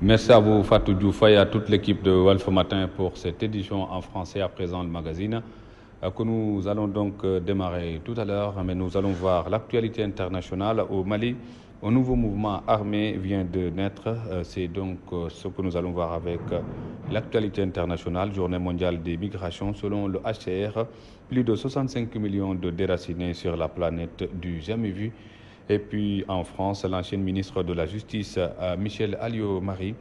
Merci à vous Fatou Diouf et à toute l'équipe de Walf Matin pour cette édition en français à présent le magazine que nous allons donc démarrer tout à l'heure, mais nous allons voir l'actualité internationale au Mali. Un nouveau mouvement armé vient de naître, c'est donc ce que nous allons voir avec l'actualité internationale, journée mondiale des migrations selon le HCR, plus de 65 millions de déracinés sur la planète du jamais vu. Et puis en France, l'ancienne ministre de la Justice, Michèle Alliot-Marie,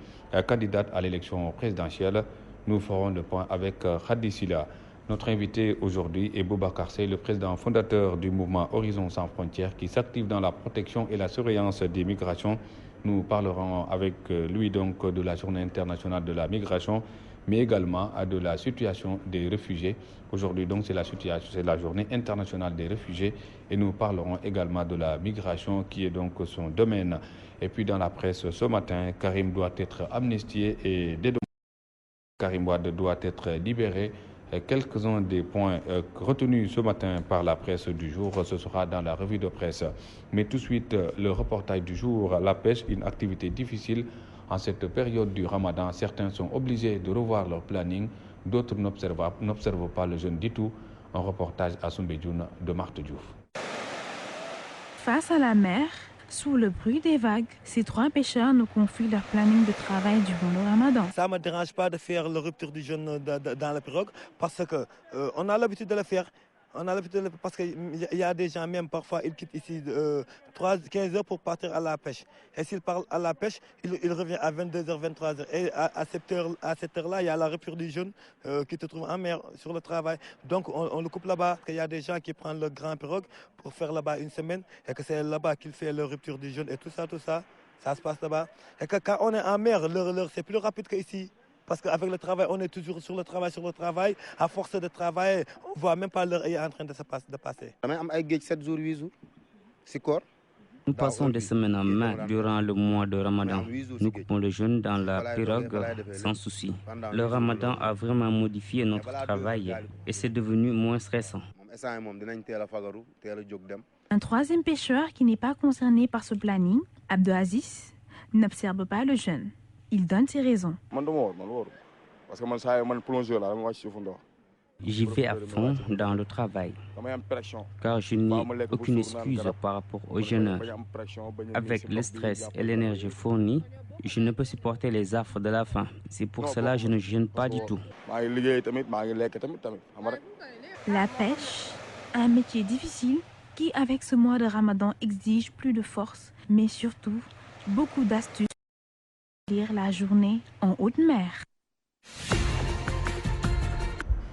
candidate à l'élection présidentielle. Nous ferons le point avec Khady Silla. Notre invité aujourd'hui est Boubacar Seye, le président fondateur du mouvement Horizon sans frontières qui s'active dans la protection et la surveillance des migrations. Nous parlerons avec lui donc de la journée internationale de la migration, mais également de la situation des réfugiés. Aujourd'hui donc c'est la journée internationale des réfugiés et nous parlerons également de la migration qui est donc son domaine. Et puis dans la presse ce matin, Karim doit être amnistié et dédommagé. Karim Wade doit être libéré. Quelques-uns des points retenus ce matin par la presse du jour, ce sera dans la revue de presse. Mais tout de suite, le reportage du jour, la pêche, une activité difficile. En cette période du Ramadan, certains sont obligés de revoir leur planning, d'autres n'observent pas le jeûne du tout. Un reportage à Soumbédioune de Marthe Diouf. Face à la mer, sous le bruit des vagues, ces trois pêcheurs nous confient leur planning de travail durant le Ramadan. Ça ne me dérange pas de faire la rupture du jeûne dans la pirogue parce qu'on a l'habitude de le faire. Parce qu'il y a des gens, même parfois, ils quittent ici 15 heures pour partir à la pêche. Et s'ils partent à la pêche, ils reviennent à 22h, 23h. Et à cette heure-là, il y a la rupture du jeûne qui se trouve en mer sur le travail. Donc on le coupe là-bas. Il y a des gens qui prennent le grand pirogue pour faire là-bas une semaine et que c'est là-bas qu'ils font la rupture du jeûne et tout ça, ça se passe là-bas. Et que quand on est en mer, l'heure c'est plus rapide qu'ici. Parce qu'avec le travail, on est toujours sur le travail. À force de travailler, on ne voit même pas l'heure est en train de passer. Nous passons des semaines en mer durant le mois de Ramadan. Nous coupons le jeûne dans la pirogue sans souci. Le Ramadan a vraiment modifié notre travail et c'est devenu moins stressant. Un troisième pêcheur qui n'est pas concerné par ce planning, Abdou Aziz, n'observe pas le jeûne. Il donne ses raisons. J'y vais à fond dans le travail, car je n'ai aucune excuse par rapport au jeûneur. Avec le stress et l'énergie fournie, je ne peux supporter les affres de la faim. C'est pour cela que je ne jeûne pas du tout. La pêche, un métier difficile qui, avec ce mois de Ramadan, exige plus de force, mais surtout beaucoup d'astuces. La journée en haute mer.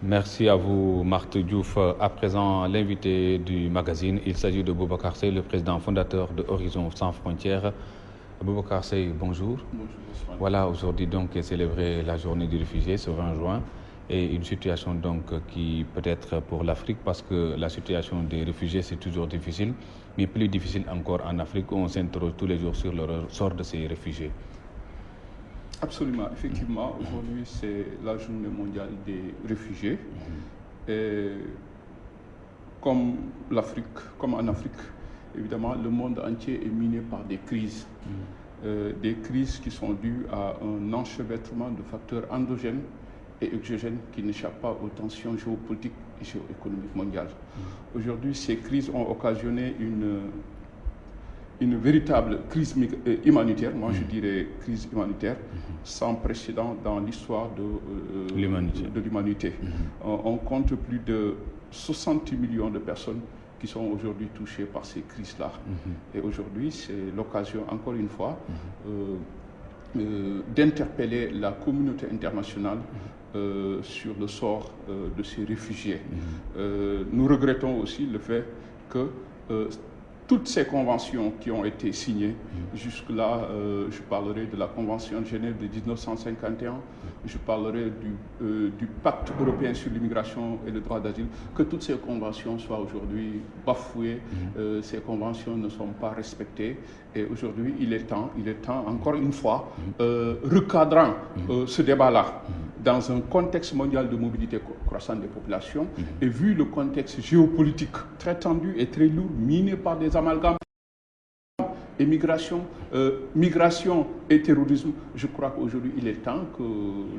Merci à vous, Marthe Diouf. À présent, l'invité du magazine, il s'agit de Boubacar Seye, le président fondateur de Horizon sans frontières. Boubacar Seye, bonjour. Bonjour. Voilà, aujourd'hui donc est célébrée la journée du réfugié, ce 20 juin, et une situation donc qui peut être pour l'Afrique, parce que la situation des réfugiés c'est toujours difficile, mais plus difficile encore en Afrique où on s'interroge tous les jours sur le sort de ces réfugiés. Absolument, effectivement, aujourd'hui c'est la journée mondiale des réfugiés. Et comme en Afrique, évidemment, le monde entier est miné par des crises. Des crises qui sont dues à un enchevêtrement de facteurs endogènes et exogènes qui n'échappent pas aux tensions géopolitiques et géoéconomiques mondiales. Aujourd'hui, ces crises ont occasionné une véritable crise humanitaire, moi je dirais crise humanitaire, sans précédent dans l'histoire de l'humanité. On compte plus de 60 millions de personnes qui sont aujourd'hui touchées par ces crises-là. Et aujourd'hui, c'est l'occasion, encore une fois, d'interpeller la communauté internationale sur le sort de ces réfugiés. Nous regrettons aussi le fait que toutes ces conventions qui ont été signées, jusque-là, je parlerai de la Convention de Genève de 1951, je parlerai du Pacte européen sur l'immigration et le droit d'asile, que toutes ces conventions soient aujourd'hui bafouées, ces conventions ne sont pas respectées, et aujourd'hui il est temps, encore une fois, recadrant ce débat-là dans un contexte mondial de mobilité croissante des populations, et vu le contexte géopolitique très tendu et très lourd, miné par des amalgames et migration et terrorisme. Je crois qu'aujourd'hui, il est temps que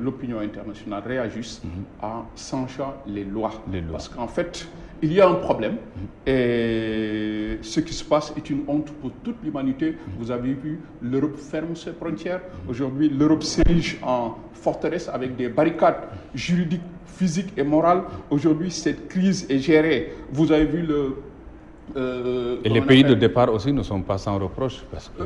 l'opinion internationale réagisse en changeant les lois. Parce qu'en fait, il y a un problème et ce qui se passe est une honte pour toute l'humanité. Vous avez vu, l'Europe ferme ses frontières. Aujourd'hui, l'Europe s'érige en forteresse avec des barricades juridiques, physiques et morales. Aujourd'hui, cette crise est gérée. Vous avez vu et les pays de départ aussi ne sont pas sans reproche parce que...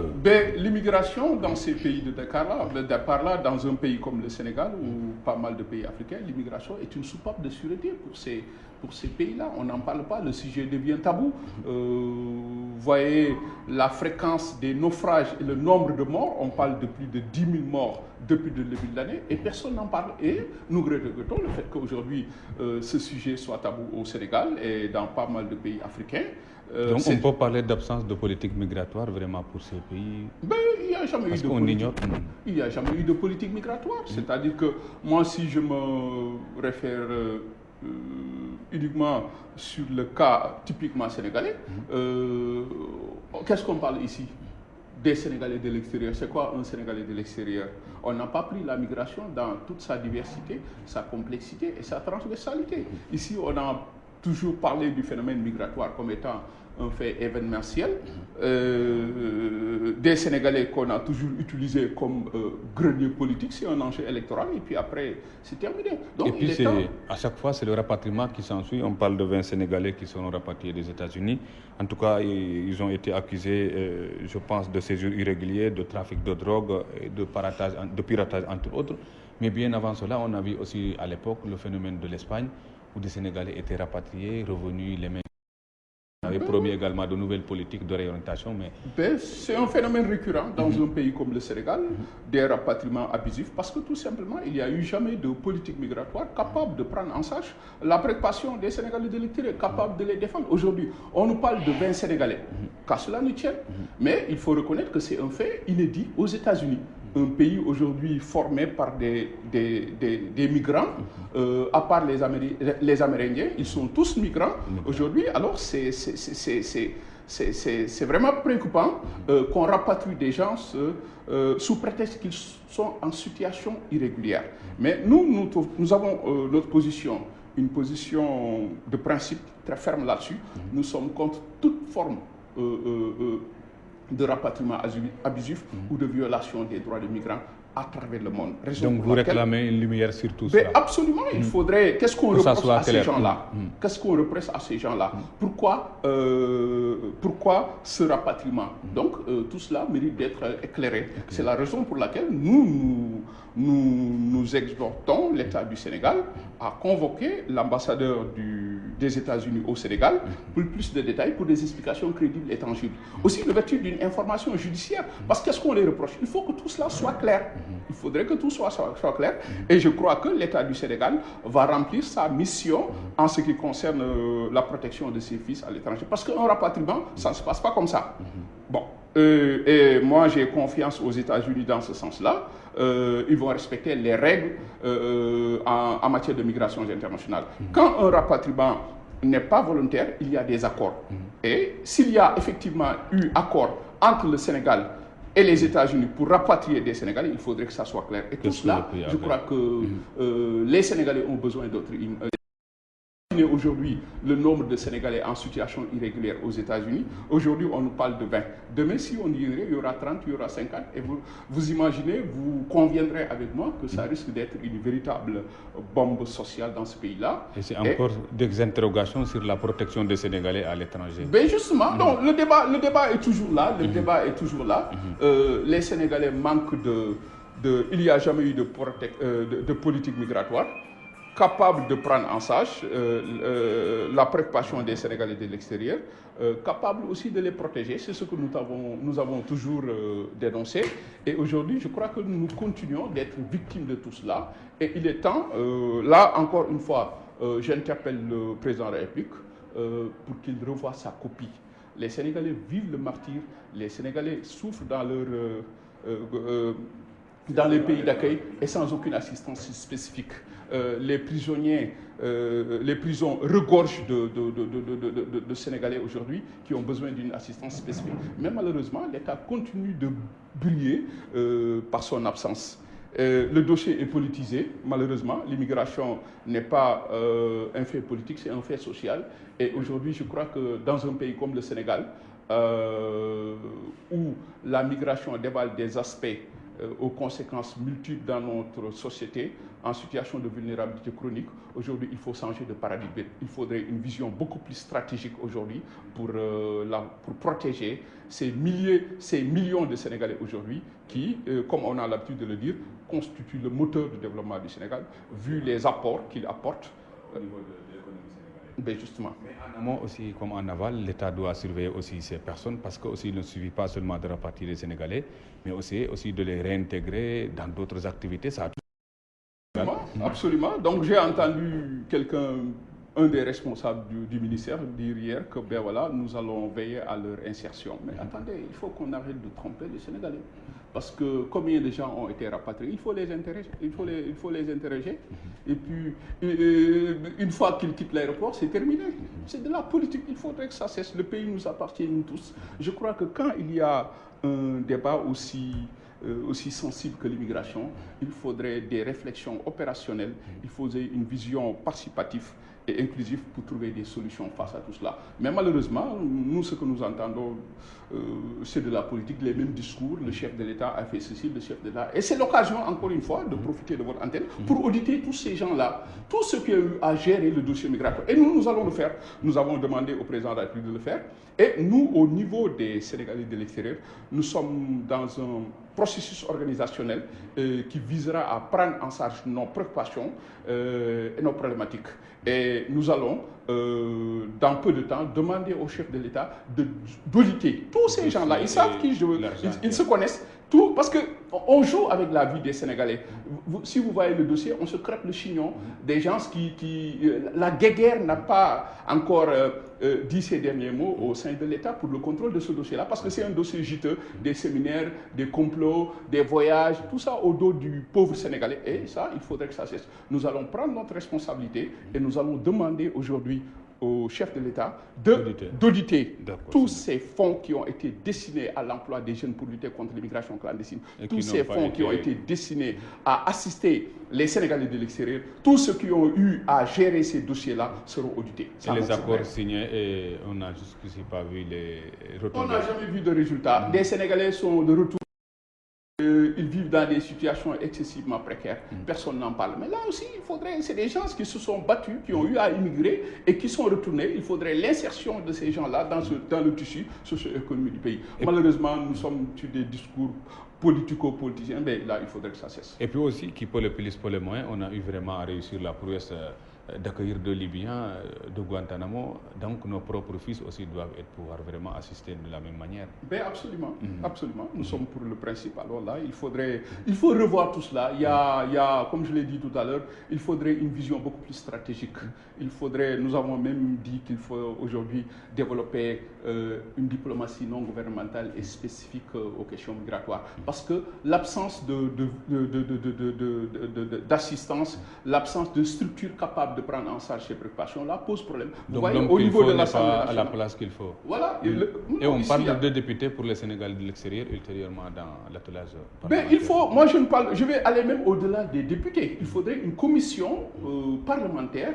l'immigration dans ces pays de départ-là, dans un pays comme le Sénégal ou pas mal de pays africains, l'immigration est une soupape de sûreté pour ces pays-là. On n'en parle pas, le sujet devient tabou. Vous voyez la fréquence des naufrages et le nombre de morts, on parle de plus de 10 000 morts depuis le début de l'année et personne n'en parle. Et nous regrettons le fait qu'aujourd'hui ce sujet soit tabou au Sénégal et dans pas mal de pays africains. Donc on peut parler d'absence de politique migratoire vraiment pour ces pays. Il n'y a jamais eu de il n'y a jamais eu de politique migratoire. C'est-à-dire que moi, si je me réfère uniquement sur le cas typiquement sénégalais, qu'est-ce qu'on parle ici? Des Sénégalais de l'extérieur. C'est quoi un Sénégalais de l'extérieur? On n'a pas pris la migration dans toute sa diversité, sa complexité et sa transversalité. Ici, on a toujours parlé du phénomène migratoire comme étant un fait événementiel. Des Sénégalais qu'on a toujours utilisés comme grenier politique, c'est un enjeu électoral et puis après, c'est terminé. Donc, et puis, à chaque fois, c'est le rapatriement qui s'ensuit. On parle de 20 Sénégalais qui seront rapatriés des États-Unis. En tout cas, ils ont été accusés, je pense, de séjour irrégulier, de trafic de drogue, et de piratage, entre autres. Mais bien avant cela, on a vu aussi à l'époque le phénomène de l'Espagne, où des Sénégalais étaient rapatriés, revenus les mêmes. On avait promis également de nouvelles politiques de réorientation, mais... C'est un phénomène récurrent dans un pays comme le Sénégal, des rapatriements abusifs, parce que tout simplement, il n'y a eu jamais de politique migratoire capable de prendre en charge la préoccupation des Sénégalais de l'extérieur, capable de les défendre. Aujourd'hui, on nous parle de 20 Sénégalais, qu'à cela ne tienne, mais il faut reconnaître que c'est un fait inédit aux États-Unis. Un pays aujourd'hui formé par des migrants, à part les Amérindiens, ils sont tous migrants aujourd'hui. Alors c'est vraiment préoccupant qu'on rapatrie des gens sous prétexte qu'ils sont en situation irrégulière. Mais nous avons notre position, une position de principe très ferme là-dessus. Nous sommes contre toute forme de rapatriement abusif ou de violation des droits des migrants à travers le monde. Donc vous réclamez une lumière sur tout ça? Absolument, il faudrait... Qu'est-ce qu'on reproche à ces gens-là? Qu'est-ce qu'on reproche à ces gens-là? Pourquoi ce rapatriement? Donc tout cela mérite d'être éclairé. C'est la raison pour laquelle nous exhortons l'État du Sénégal à convoquer l'ambassadeur des États-Unis au Sénégal pour plus de détails, pour des explications crédibles et tangibles. Aussi, le vertu d'une information judiciaire. Parce qu'est-ce qu'on les reproche? Il faut que tout cela soit clair. Il faudrait que tout soit clair. Et je crois que l'État du Sénégal va remplir sa mission en ce qui concerne la protection de ses fils à l'étranger. Parce qu'un rapatriement, ça ne se passe pas comme ça. Bon. Et moi, j'ai confiance aux États-Unis dans ce sens-là. Ils vont respecter les règles en matière de migration internationale. Quand un rapatriement n'est pas volontaire, il y a des accords. Et s'il y a effectivement eu accord entre le Sénégal et les États-Unis pour rapatrier des Sénégalais, il faudrait que ça soit clair. Et tout cela, je crois que les Sénégalais ont besoin d'autres. Aujourd'hui, le nombre de Sénégalais en situation irrégulière aux États-Unis, aujourd'hui, on nous parle de 20. Demain, si on dirait, il y aura 30, il y aura 50. Et vous imaginez, vous conviendrez avec moi que ça risque d'être une véritable bombe sociale dans ce pays-là. Et c'est encore des interrogations sur la protection des Sénégalais à l'étranger. Ben justement, donc, le débat est toujours là. Le débat est toujours là. Les Sénégalais manquent il n'y a jamais eu de politique migratoire capable de prendre en charge la préoccupation des Sénégalais de l'extérieur, capable aussi de les protéger. C'est ce que nous avons toujours dénoncé. Et aujourd'hui, je crois que nous continuons d'être victimes de tout cela. Et il est temps, là encore une fois, j'interpelle le président de la République pour qu'il revoie sa copie. Les Sénégalais vivent le martyre, les Sénégalais souffrent dans leur dans les pays d'accueil et sans aucune assistance spécifique. Les prisonniers, les prisons regorgent de Sénégalais aujourd'hui qui ont besoin d'une assistance spécifique. Mais malheureusement, l'État continue de briller par son absence. Le dossier est politisé, malheureusement. L'immigration n'est pas un fait politique, c'est un fait social. Et aujourd'hui, je crois que dans un pays comme le Sénégal, où la migration dévoile des aspects aux conséquences multiples dans notre société, en situation de vulnérabilité chronique, aujourd'hui, il faut changer de paradigme. Il faudrait une vision beaucoup plus stratégique aujourd'hui pour protéger ces millions de Sénégalais aujourd'hui qui, comme on a l'habitude de le dire, constituent le moteur du développement du Sénégal, vu les apports qu'ils apportent au niveau de l'économie sénégalaise. Ben justement. Mais en amont aussi, comme en aval, l'État doit surveiller aussi ces personnes parce qu'il ne suffit pas seulement de rapatrier les Sénégalais, mais aussi de les réintégrer dans d'autres activités. Ça Absolument. Donc j'ai entendu un des responsables du ministère dire hier que ben voilà, nous allons veiller à leur insertion. Mais attendez, il faut qu'on arrête de tromper les Sénégalais. Parce que combien de gens ont été rapatriés, il faut les interroger. Et puis, une fois qu'ils quittent l'aéroport, c'est terminé. C'est de la politique, il faudrait que ça cesse. Le pays nous appartient, nous tous. Je crois que quand il y a un débat aussi sensible que l'immigration, il faudrait des réflexions opérationnelles, il faudrait une vision participative et inclusive pour trouver des solutions face à tout cela. Mais malheureusement, nous, ce que nous entendons, c'est de la politique, les mêmes discours. Le chef de l'État a fait ceci, le chef de l'État. Et c'est l'occasion, encore une fois, de profiter de votre antenne pour auditer tous ces gens-là, tous ceux qui ont eu à gérer le dossier migratoire. Et nous allons le faire. Nous avons demandé au président de la République de le faire. Et nous, au niveau des Sénégalais de l'extérieur, nous sommes dans un processus organisationnel qui visera à prendre en charge nos préoccupations et nos problématiques. Et nous allons, dans peu de temps, demander au chef de l'État d'auditer tous ces gens-là. Ils savent ils se connaissent. Tout, parce qu'on joue avec la vie des Sénégalais. Si vous voyez le dossier, on se crêpe le chignon des gens la guéguerre n'a pas encore dit ses derniers mots au sein de l'État pour le contrôle de ce dossier-là, parce que c'est un dossier juteux, des séminaires, des complots, des voyages, tout ça au dos du pauvre Sénégalais. Et ça, il faudrait que ça cesse. Nous allons prendre notre responsabilité et nous allons demander aujourd'hui au chef de l'État d'auditer tous ces fonds qui ont été destinés à l'emploi des jeunes pour lutter contre l'immigration clandestine, tous ces fonds qui ont été destinés à assister les Sénégalais de l'extérieur, tous ceux qui ont eu à gérer ces dossiers-là seront audités. Et les accords signés, et on n'a jusqu'ici pas vu les retours. On n'a jamais vu de résultats. Des Sénégalais sont de retour. Ils vivent dans des situations excessivement précaires. Personne n'en parle. Mais là aussi, c'est des gens qui se sont battus, qui ont eu à immigrer et qui sont retournés. Il faudrait l'insertion de ces gens-là dans le tissu socio-économique du pays. Malheureusement, nous sommes sur des discours politico-politiciens, mais là, il faudrait que ça cesse. Et puis aussi, qui peut le plus, pour le moins, on a eu vraiment à réussir la prouesse d'accueillir deux Libyens de Guantanamo. Donc nos propres fils aussi doivent pouvoir vraiment assister de la même manière. Ben absolument, absolument. Nous sommes pour le principe. Alors là, il faut revoir tout cela. Il y a, comme je l'ai dit tout à l'heure, il faudrait une vision beaucoup plus stratégique. Nous avons même dit qu'il faut aujourd'hui développer une diplomatie non gouvernementale et spécifique aux questions migratoires. Parce que l'absence d'assistance, l'absence de structures capables de prendre en charge ces préoccupations-là pose problème. Vous voyez, au niveau de l'Assemblée nationale, à la place qu'il faut. Voilà. Et on parle de 2 députés pour les Sénégalais de l'extérieur ultérieurement dans l'attelage. Ben, je vais aller même au-delà des députés. Il faudrait une commission parlementaire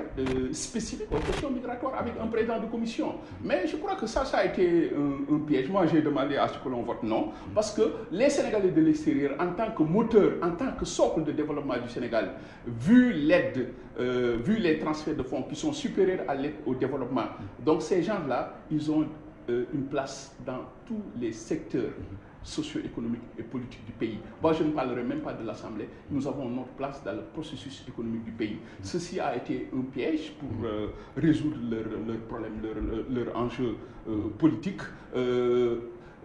spécifique aux questions migratoires avec un président de commission. Mais je crois que ça a été un piège. Moi, j'ai demandé à ce que l'on vote non, parce que les Sénégalais de l'extérieur, en tant que moteur, en tant que socle de développement du Sénégal, vu les transferts de fonds qui sont supérieurs à l'aide au développement, donc ces gens-là, ils ont une place dans tous les secteurs socio-économiques et politiques du pays. Moi, je ne parlerai même pas de l'Assemblée. Nous avons notre place dans le processus économique du pays. Ceci a été un piège pour résoudre leurs problèmes, leurs enjeux politiques.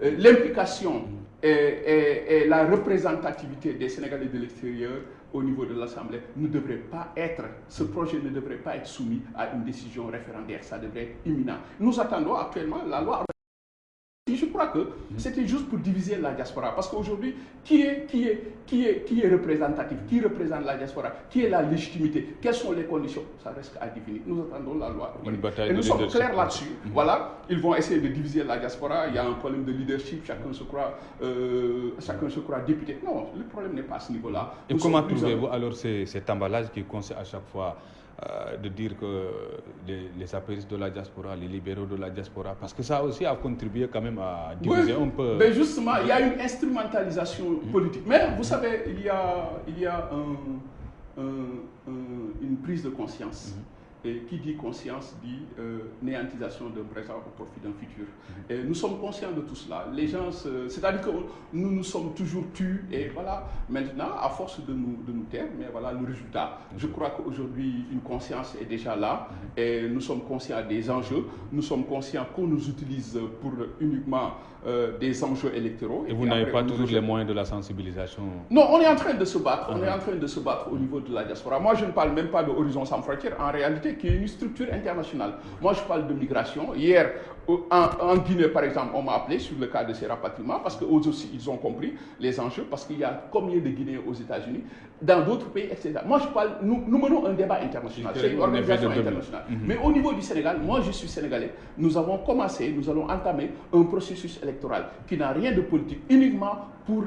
L'implication et la représentativité des Sénégalais de l'extérieur au niveau de l'Assemblée ce projet ne devrait pas être soumis à une décision référendaire. Ça devrait être imminent. Nous attendons actuellement la loi. je crois que c'était juste pour diviser la diaspora. Parce qu'aujourd'hui, qui est représentatif, qui représente la diaspora, qui est la légitimité, quelles sont les conditions, ça reste à définir. Nous attendons la loi. Et nous sommes clairs là-dessus. Voilà, ils vont essayer de diviser la diaspora. Il y a un problème de leadership, chacun se croit député. Non, le problème n'est pas à ce niveau-là. Et comment trouvez-vous alors cet emballage qui consiste à chaque fois de dire que les apéristes de la diaspora, les libéraux de la diaspora, parce que ça aussi a contribué quand même à diviser un peu. Mais justement, il y a une instrumentalisation politique. Mais vous savez, il y a une prise de conscience. Et qui dit conscience dit néantisation d'un présent au profit d'un futur. Et nous sommes conscients de tout cela. Les gens, c'est-à-dire que nous sommes toujours tus et voilà. Maintenant, à force de nous taire, mais voilà le résultat. Je crois qu'aujourd'hui, une conscience est déjà là et nous sommes conscients des enjeux. Nous sommes conscients qu'on nous utilise pour uniquement des enjeux électoraux. Et vous n'avez pas toujours les moyens de la sensibilisation? Non, on est en train de se battre. On est en train de se battre au niveau de la diaspora. Moi, je ne parle même pas de Horizon sans frontières. En réalité, qui est une structure internationale. Moi, je parle de migration. Hier, en Guinée, par exemple, on m'a appelé sur le cas de ces rapatriements parce qu'eux aussi, ils ont compris les enjeux parce qu'il y a combien de Guinéens aux États-Unis, dans d'autres pays, etc. Moi, je parle, nous menons un débat international. C'est une organisation internationale. Mais au niveau du Sénégal, moi, je suis sénégalais. Nous avons commencé, nous allons entamer un processus électoral qui n'a rien de politique, uniquement pour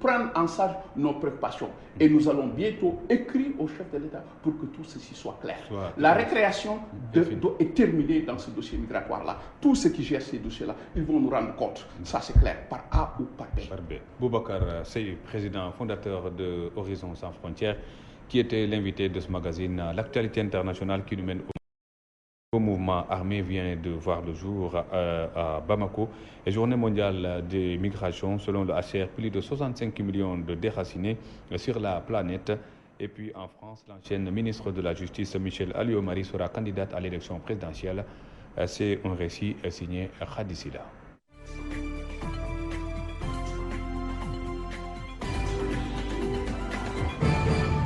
prendre en charge nos préoccupations. Et nous allons bientôt écrire au chef de l'État pour que tout ceci soit clair. La récréation est terminée dans ce dossier migratoire-là. Tous ceux qui gèrent ces dossiers-là, ils vont nous rendre compte. Ça, c'est clair, par A ou par B. Boubacar Seye, président fondateur de Horizon sans frontières, qui était l'invité de ce magazine. L'actualité internationale qui nous mène au mouvement armé vient de voir le jour à Bamako. Et journée mondiale des migrations, selon le HCR, plus de 65 millions de déracinés sur la planète. Et puis en France, l'ancienne ministre de la Justice, Michel Alliot-Marie, sera candidate à l'élection présidentielle. C'est un récit signé Khadisila.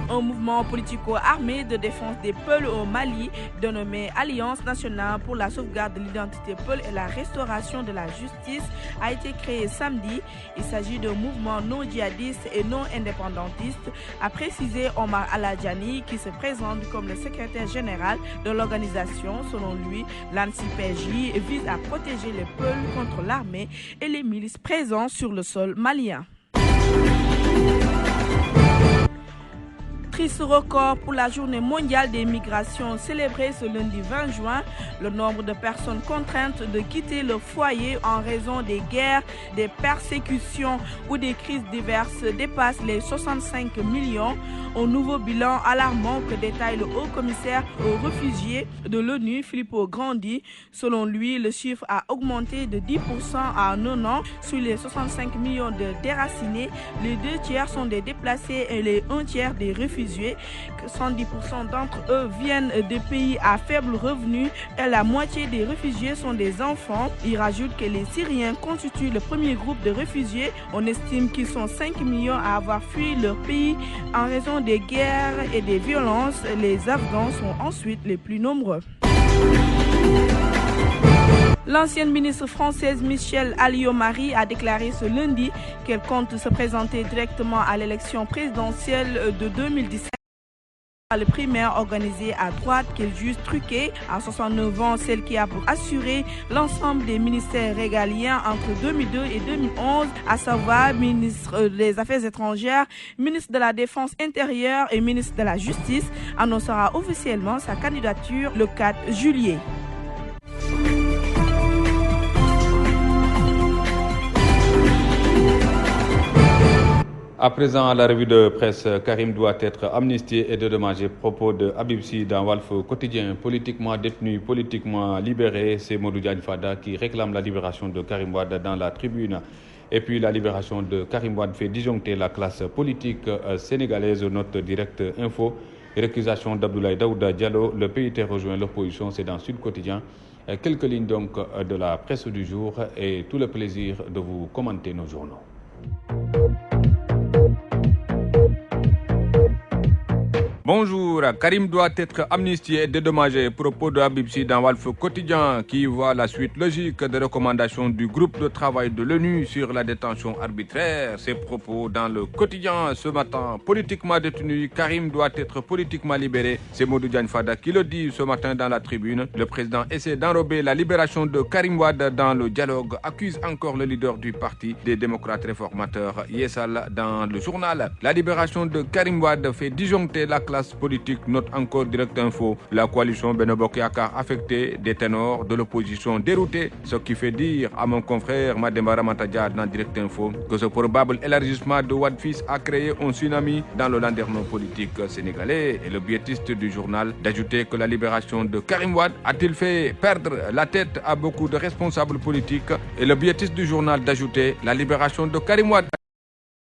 Un mouvement politico-armé de défense des Peuls au Mali, dénommé Alliance nationale pour la sauvegarde de l'identité Peul et la restauration de la justice, a été créé samedi. Il s'agit d'un mouvement non djihadiste et non indépendantiste, a précisé Omar Aladjani, qui se présente comme le secrétaire général de l'organisation. Selon lui, l'ANCIPJ vise à protéger les Peuls contre l'armée et les milices présentes sur le sol malien. Triste record pour la journée mondiale des migrations célébrée ce lundi 20 juin. Le nombre de personnes contraintes de quitter leur foyer en raison des guerres, des persécutions ou des crises diverses dépasse les 65 millions. Un nouveau bilan alarmant que détaille le haut-commissaire aux réfugiés de l'ONU, Filippo Grandi. Selon lui, le chiffre a augmenté de 10% en un an. Sur les 65 millions de déracinés, les 2 tiers sont des déplacés et les 1 tiers des réfugiés. 70% d'entre eux viennent de pays à faible revenu et la moitié des réfugiés sont des enfants. Il rajoute que les Syriens constituent le premier groupe de réfugiés. On estime qu'ils sont 5 millions à avoir fui leur pays en raison des guerres et des violences. Les Afghans sont ensuite les plus nombreux. L'ancienne ministre française Michel Alliot-Marie a déclaré ce lundi qu'elle compte se présenter directement à l'élection présidentielle de 2017. Le primaire organisé à droite qu'elle juge truqué. À 69 ans, celle qui a pour assurer l'ensemble des ministères régaliens entre 2002 et 2011, à savoir ministre des Affaires étrangères, ministre de la Défense intérieure et ministre de la Justice, annoncera officiellement sa candidature le 4 juillet. À présent, à la revue de presse, Karim doit être amnistié et dédommagé. Propos de Habib Sy dans Walf Quotidien. Politiquement détenu, politiquement libéré, c'est Modou Diagne Fada qui réclame la libération de Karim Wade dans la tribune. Et puis la libération de Karim Wade fait disjoncter la classe politique sénégalaise. Note Direct Info. Récusation d'Abdoulaye Daouda Diallo. Le PIT rejoint l'opposition, c'est dans Sud Quotidien. Quelques lignes donc de la presse du jour et tout le plaisir de vous commenter nos journaux. Bonjour, Karim doit être amnistié et dédommagé. Propos de Habib Sy dans Walf Quotidien qui voit la suite logique des recommandations du groupe de travail de l'ONU sur la détention arbitraire. Ces propos dans le Quotidien ce matin. Politiquement détenu, Karim doit être politiquement libéré. C'est Modou Diagne Fada qui le dit ce matin dans la Tribune. Le président essaie d'enrober la libération de Karim Wade dans le dialogue. Accuse encore le leader du parti des démocrates réformateurs, Yessal, dans le journal. La libération de Karim Wade fait disjoncter la classe politique, note encore Direct Info. La coalition Benno Bokk Yakaar affectée, des ténors de l'opposition déroutés, ce qui fait dire à mon confrère Mademba Ramata Dia dans Direct Info que ce probable élargissement de Wade fils a créé un tsunami dans le landerneau politique sénégalais. Et le biétiste du journal d'ajouter que la libération de Karim Wade a-t-il fait perdre la tête à beaucoup de responsables politiques. Et le biétiste du journal d'ajouter la libération de Karim Wade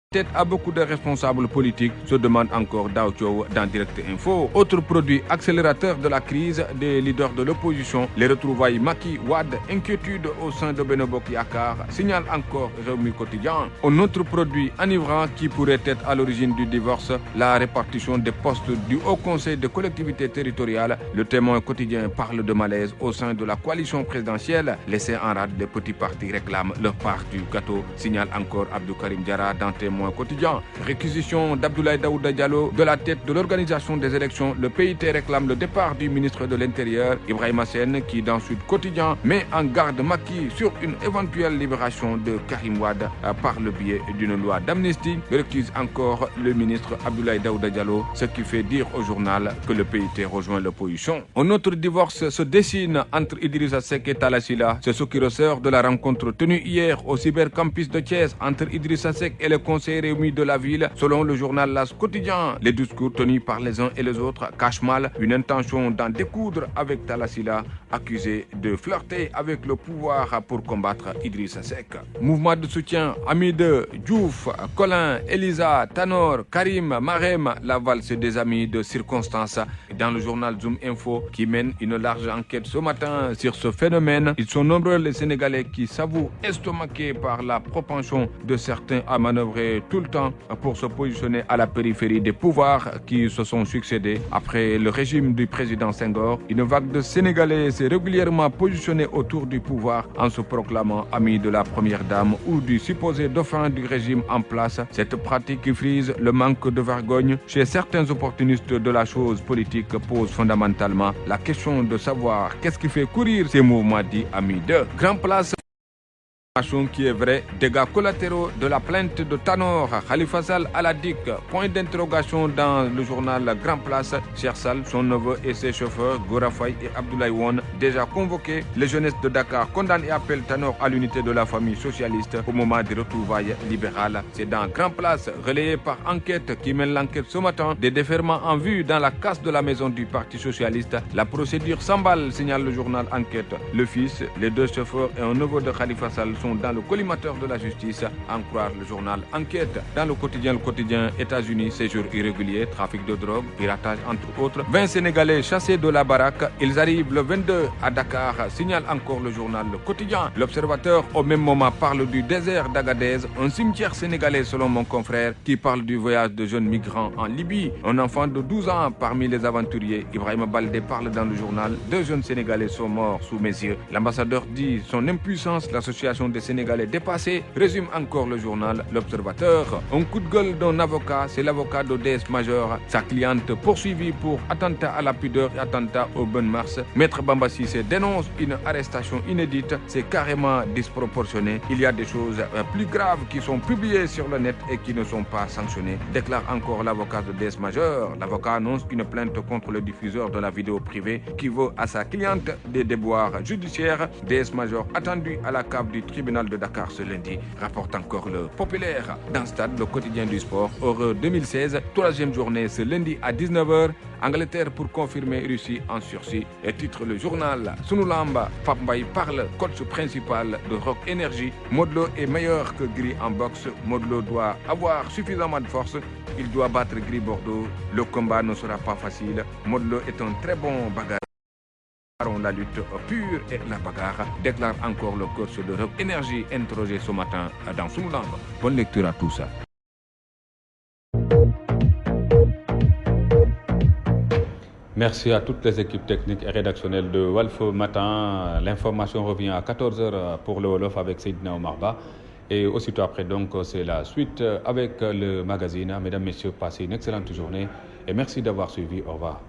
tête à beaucoup de responsables politiques, se demande encore Dao Chow dans Direct Info. Autre produit accélérateur de la crise des leaders de l'opposition, les retrouvailles Macky Wade, inquiétude au sein de Benno Bokk Yakaar, signale encore Rewmi Quotidien. Un autre produit enivrant qui pourrait être à l'origine du divorce, la répartition des postes du Haut Conseil de collectivités territoriales. Le Témoin Quotidien parle de malaise au sein de la coalition présidentielle. Laissés en rade, les petits partis réclament leur part du gâteau, signale encore Abdou Karim Diarra dans Témoin Quotidien. Réquisition d'Abdoulaye Daouda Diallo de la tête de l'organisation des élections. Le PIT réclame le départ du ministre de l'Intérieur, Ibrahima Sène, qui dans Sud Quotidien met en garde Macky sur une éventuelle libération de Karim Wade par le biais d'une loi d'amnistie. Réquise encore le ministre Abdoulaye Daouda Diallo, ce qui fait dire au journal que le PIT rejoint l'opposition. Un autre divorce se dessine entre Idrissa Seck et Talla Sylla. C'est ce qui ressort de la rencontre tenue hier au cybercampus de Thiès entre Idrissa Seck et le conseiller réunis de la ville. Selon le journal L'As Quotidien, les discours tenus par les uns et les autres cachent mal une intention d'en découdre avec Talla Sylla, accusé de flirter avec le pouvoir pour combattre Idrissa Seck. Mouvement de soutien, amis de Diouf, Colin, Elisa, Tanor, Karim, Marem, la valse des amis de circonstance. Dans le journal Zoom Info qui mène une large enquête ce matin sur ce phénomène, ils sont nombreux les Sénégalais qui s'avouent estomaqués par la propension de certains à manœuvrer tout le temps pour se positionner à la périphérie des pouvoirs qui se sont succédés. Après le régime du président Senghor, une vague de Sénégalais s'est régulièrement positionnée autour du pouvoir en se proclamant ami de la première dame ou du supposé dauphin du régime en place. Cette pratique qui frise le manque de vergogne chez certains opportunistes de la chose politique pose fondamentalement la question de savoir qu'est-ce qui fait courir ces mouvements dits amis de Grand Place. Qui est vrai, dégâts collatéraux de la plainte de Tanor, Khalifa Sall à la DIC. Point d'interrogation dans le journal Grand Place. Cheikh Sall, son neveu et ses chauffeurs, Gora Faye et Abdoulaye Won, déjà convoqués. Les jeunesses de Dakar condamnent et appellent Tanor à l'unité de la famille socialiste au moment des retrouvailles libérales. C'est dans Grand Place, relayé par Enquête qui mène l'enquête ce matin, des déferments en vue dans la casse de la maison du Parti socialiste. La procédure s'emballe, signale le journal Enquête. Le fils, les deux chauffeurs et un neveu de Khalifa Sall sont dans le collimateur de la justice, en croire le journal Enquête. Dans le quotidien États-Unis, séjour irrégulier, trafic de drogue, piratage entre autres. 20 Sénégalais chassés de la baraque, ils arrivent le 22 à Dakar, signale encore le journal Le Quotidien. L'Observateur au même moment parle du désert d'Agadez, un cimetière sénégalais selon mon confrère, qui parle du voyage de jeunes migrants en Libye. Un enfant de 12 ans parmi les aventuriers. Ibrahima Baldé parle dans le journal, 2 jeunes Sénégalais sont morts sous mes yeux. L'ambassadeur dit son impuissance, l'association des Sénégalais dépassés, résume encore le journal L'Observateur. Un coup de gueule d'un avocat, c'est l'avocat d'Odès Major, sa cliente poursuivie pour attentat à la pudeur et attentat aux bonnes mœurs. Maître Bamba Cissé dénonce une arrestation inédite, c'est carrément disproportionné. Il y a des choses plus graves qui sont publiées sur le net et qui ne sont pas sanctionnées, déclare encore l'avocat d'Odès Major. L'avocat annonce une plainte contre le diffuseur de la vidéo privée qui vaut à sa cliente des déboires judiciaires. DS Major attendu à la cave du tribunal de Dakar ce lundi, rapporte encore le Populaire. Dans Stade, le quotidien du sport, Euro 2016, 3e journée ce lundi à 19h. Angleterre pour confirmer Russie en sursis. Et titre le journal Sunulamba, Pape Mbaye parle, coach principal de Rock Énergie. Modou Lô est meilleur que Gris en boxe. Modou Lô doit avoir suffisamment de force. Il doit battre Gris Bordeaux. Le combat ne sera pas facile. Modou Lô est un très bon bagarreur. La lutte pure et la bagarre, déclare encore le coach de Rock Énergie interrogé ce matin dans Sunulamba. Bonne lecture à tout ça. Merci à toutes les équipes techniques et rédactionnelles de Walf Matin. L'information revient à 14h pour le Wolof avec Seydina Omar Ba. Et aussitôt après, donc, c'est la suite avec le magazine. Mesdames, Messieurs, passez une excellente journée et merci d'avoir suivi. Au revoir.